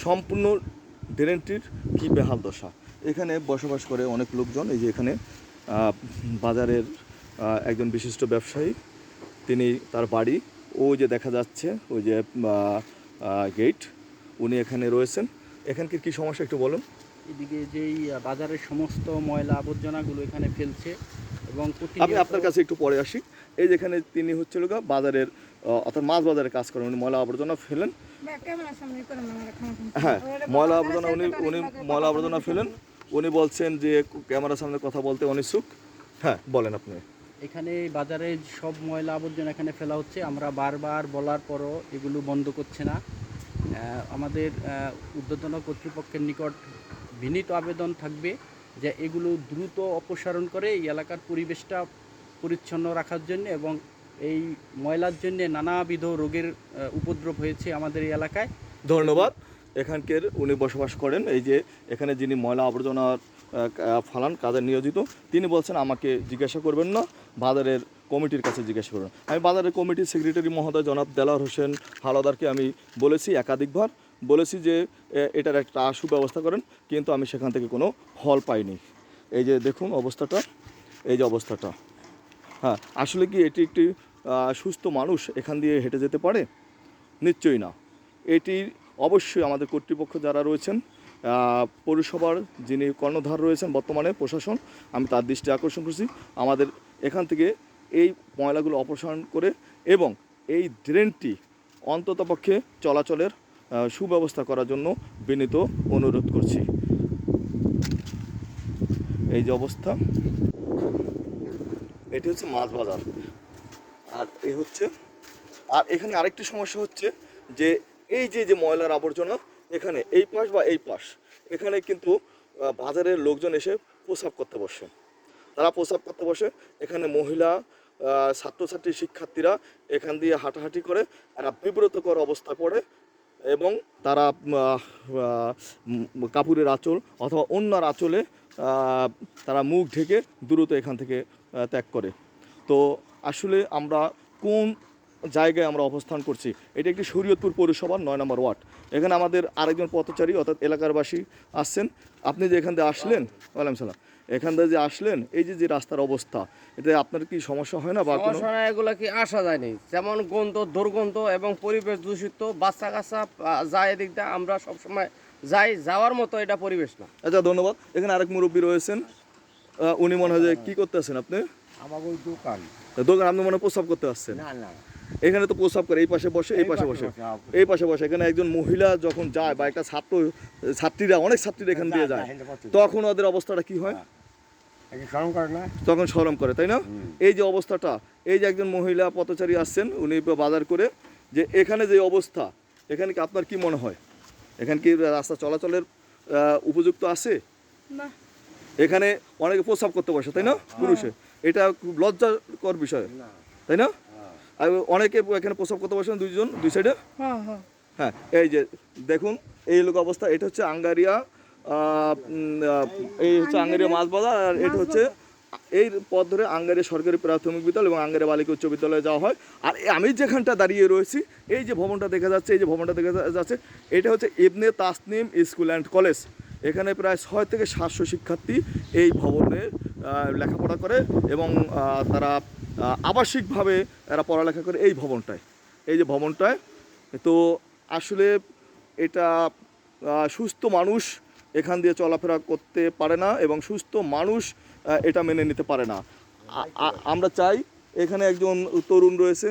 সম্পূর্ণ ড্রেনটির কী বেহাল দশা। এখানে বসবাস করে অনেক লোকজন। এই যে এখানে বাজারের একজন বিশিষ্ট ব্যবসায়ী, তিনি তার বাড়ি ওই যে দেখা যাচ্ছে ওই যে গেট, উনি এখানে রয়েছেন। এখানকার কী সমস্যা একটু বলুন। এদিকে যেই বাজারের সমস্ত ময়লা আবর্জনাগুলো এখানে ফেলছে এবং আমি আপনার কাছে একটু পরে আসি। এই যেখানে তিনি হচ্ছিল বাজারের অর্থাৎ মাছ বাজারে কাজ করেন, উনি ময়লা আবর্জনা ফেলেন। হ্যাঁ, ময়লা আবর্জনা উনি ময়লা আবর্জনা ফেলেন। উনি বলছেন যে ক্যামেরার সামনে কথা বলতে অনিচ্ছুক। হ্যাঁ, বলেন আপনি। এখানে বাজারে সব ময়লা আবর্জনা এখানে ফেলা হচ্ছে, আমরা বারবার বলার পরও এগুলো বন্ধ করছে না। আমাদের ঊর্ধ্বতন কর্তৃপক্ষের নিকট বিনীত আবেদন থাকবে যে এগুলো দ্রুত অপসারণ করে এই এলাকার পরিবেশটা পরিচ্ছন্ন রাখার জন্য, এবং এই ময়লার জন্য নানাবিধ রোগের উপদ্রব হয়েছে আমাদের এই এলাকায়। ধন্যবাদ। এখানকার উনি বসবাস করেন। এই যে এখানে যিনি ময়লা আবর্জনা ফালান কাজে নিয়োজিত, তিনি বলছেন আমাকে জিজ্ঞাসা করবেন না, বাজারের কমিটির কাছে জিজ্ঞাসা করবেন। আমি বাজারের কমিটির সেক্রেটারি মহোদয় জনাব দেলাওয়ার হোসেন হাওলাদারকে আমি বলেছি, একাধিকবার বলেছি যে এটার একটা সুব্যবস্থা করেন, কিন্তু আমি সেখান থেকে কোনো ফল পাইনি। এই যে দেখুন অবস্থাটা, এই যে অবস্থাটা। হ্যাঁ, আসলে কি এটি একটি সুস্থ মানুষ এখান দিয়ে হেঁটে যেতে পারে? নিশ্চয়ই না। এটির অবশ্যই আমাদের কর্তৃপক্ষ যারা রয়েছেন, পৌরসভার যিনি কর্ণধার রয়েছেন বর্তমানে প্রশাসন, আমি তার দৃষ্টি আকর্ষণ করছি, আমাদের এখান থেকে এই ময়লাগুলো অপসারণ করে এবং এই ড্রেনটি অন্ততপক্ষে চলাচলের সুব্যবস্থা করার জন্য বিনীত অনুরোধ করছি। এই যে অবস্থা, এটি হচ্ছে মাছ বাজার। আর এই হচ্ছে, আর এখানে আরেকটি সমস্যা হচ্ছে যে এই যে ময়লার আবর্জনা এখানে এই পাশ বা এই পাশ, এখানে কিন্তু বাজারের লোকজন এসে প্রস্রাব করতে বসে। তারা প্রস্রাব করতে বসে, এখানে মহিলা ছাত্রছাত্রী শিক্ষার্থীরা এখান দিয়ে হাঁটাহাঁটি করে, একটা বিব্রতকর অবস্থা পড়ে এবং তারা কাপড়ের আঁচল অথবা অন্যার আঁচলে তারা মুখ ঢেকে দ্রুত এখান থেকে ত্যাগ করে। তো আসলে আমরা কোন জায়গায় আমরা অবস্থান করছি? এটি একটি শরীয়তপুর পৌরসভার 9 নম্বর ওয়ার্ড। এখানে আমাদের আরেকজন পথচারী অর্থাৎ এলাকারবাসী আসছেন। আপনি যে এখান দিয়ে আসলেন, ওয়ালাইকুম সালাম, এখান থেকে যে আসলেন, এই যে রাস্তার অবস্থা, এতে আপনার কি সমস্যা হয় না? বা কোনো এগুলো কি আসা যায়নি, যেমন গন্ধ, দুর্গন্ধ এবং পরিবেশ দূষিত, বাচ্চা কাচ্চা যায় এদিক দিয়ে, আমরা সবসময় যাওয়ার মতো এটা পরিবেশ না। আচ্ছা, ধন্যবাদ। এখানে আরেক মুরব্বী রয়েছেন, উনি মনে হয় যে কী করতে আসছেন আপনি? আমার ওই দোকান দোকান, আপনি মনে হয় প্রস্রাব করতে আসছেন? না না, এখানে তো প্রস্রাব করে এই পাশে বসে, এই পাশে বসে, এই পাশে বসে। এখানে একজন মহিলা যখন যায় বা একটা ছাত্রীরা অনেক ছাত্রীরা এখান দিয়ে যায়, তখন ওদের অবস্থাটা কি হয়? তখন শরম করে, তাই না? এই যে অবস্থাটা, এই যে একজন মহিলা পথচারী আসছেন, উনি বাজার করে, যে এখানে যে অবস্থা, এখানে কি আপনার কি মনে হয় এখানে কি রাস্তা চলাচলের উপযুক্ত আছে? না, এখানে অনেকে প্রস্রাব করতে বসে, তাই না? পুরুষে, এটা খুব লজ্জাকর বিষয়, তাই না? আর অনেকে এখানে প্রস্রাব করতে বসেন, দুই সাইডে। হ্যাঁ, এই যে দেখুন এই লোক অবস্থা। এটা হচ্ছে আঙ্গারিয়া, এই হচ্ছে আঙ্গারিয়া মাছ বাজার। আর এটা হচ্ছে এই পথ ধরে আঙ্গারিয়া সরকারি প্রাথমিক বিদ্যালয় এবং আঙ্গারিয়া বালিকা উচ্চ বিদ্যালয়ে যাওয়া হয়। আর আমি যেখানটা দাঁড়িয়ে রয়েছি, এই যে ভবনটা দেখা যাচ্ছে, এই যে ভবনটা দেখা যাচ্ছে, এটা হচ্ছে ইবনে তাসনিম স্কুল অ্যান্ড কলেজ। এখানে প্রায় 6 থেকে 700 শিক্ষার্থী এই ভবনে লেখাপড়া করে এবং তারা আবাসিকভাবে এরা পড়ালেখা করে এই ভবনটায়, এই যে ভবনটায়। তো আসলে এটা সুস্থ মানুষ এখান দিয়ে চলাফেরা করতে পারে না এবং সুস্থ মানুষ এটা মেনে নিতে পারে না। আমরা চাই, এখানে একজন তরুণ রয়েছে।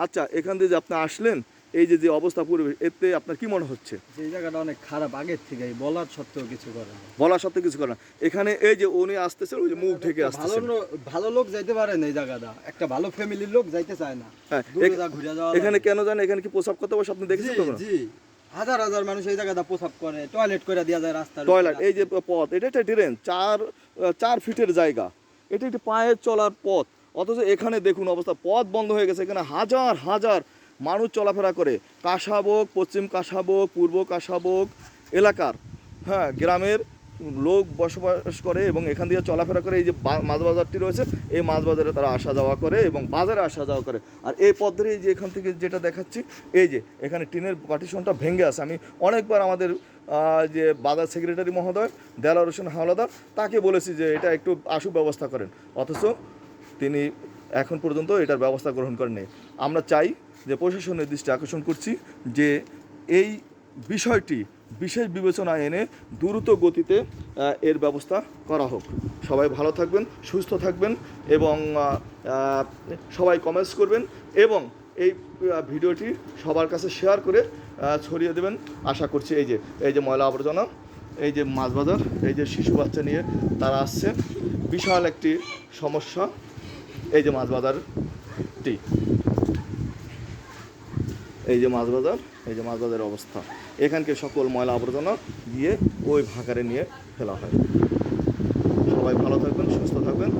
আচ্ছা, এখান দিয়ে যে আপনি আসলেন, এই যে অবস্থা পরিবেশ, এতে আপনার কি মনে হচ্ছে? যে জায়গাটা অনেক খারাপ আগের থেকে, বলার সত্ত্বেও কিছু করে না। বলার সত্ত্বেও কিছু করে না। এখানে এই যে উনি আসতেছেন, ওই যে মুখ ঢেকে আসতেছেন। ভালো লোক যাইতে পারে না এই জায়গাটা, একটা ভালো ফ্যামিলির লোক যাইতে চায় না। হ্যাঁ, এখানে কেন জানেন? এখানে কি প্রস্রাব করতে বসে আপনি দেখেছেন কখনো? জি, হাজার হাজার মানুষ এই জায়গাটা প্রস্রাব করে, টয়লেট করে দেওয়া যায় রাস্তার টয়লেট। এই যে পথ, এটা একটা ড্রেন, 4 ফিটের জায়গা, এটা একটি পায়ে চলার পথ, অথচ এখানে দেখুন অবস্থা, পথ বন্ধ হয়ে গেছে। এখানে হাজার হাজার মানুষ চলাফেরা করে, কাসাবোক, পশ্চিম কাসাবোক, পূর্ব কাসাবোক এলাকার, হ্যাঁ, গ্রামের লোক বসবাস করে এবং এখান দিয়ে চলাফেরা করে। এই যে মাছ বাজারটি রয়েছে, এই মাছ বাজারে তারা আসা যাওয়া করে এবং বাজারে আসা যাওয়া করে। আর এই পথ ধরে এই যে এখান থেকে যেটা দেখাচ্ছি, এই যে এখানে টিনের পার্টিশনটা ভেঙে আছে। আমি অনেকবার আমাদের যে বাজার সেক্রেটারি মহোদয় দেলাওয়ার হোসেন হাওলাদার, তাকে বলেছি যে এটা একটু আশু ব্যবস্থা করেন, অথচ তিনি এখন পর্যন্ত এটার ব্যবস্থা গ্রহণ করেননি। আমরা চাই যে প্রশাসনের দৃষ্টি আকর্ষণ করছি যে এই বিষয়টি বিশেষ বিবেচনা এনে দ্রুত গতিতে এর ব্যবস্থা করা হোক। সবাই ভালো থাকবেন, সুস্থ থাকবেন এবং সবাই কমেন্টস করবেন এবং এই ভিডিওটি সবার কাছে শেয়ার করে ছড়িয়ে দেবেন আশা করছি। এই যে ময়লা আবর্জনা, এই যে মাছ বাজার, এই যে শিশু বাচ্চা নিয়ে তারা আসছে, বিশাল একটি সমস্যা। এই যে মাছ বাজারটি, এই যে মাছ বাজার, এই যে মাছ বাজারের অবস্থা। এখানকে সকল ময়লা আবর্জনা গিয়ে ওই ভাগাড়ে নিয়ে ফেলা হয়। সবাই ভালো থাকবেন, সুস্থ থাকবেন।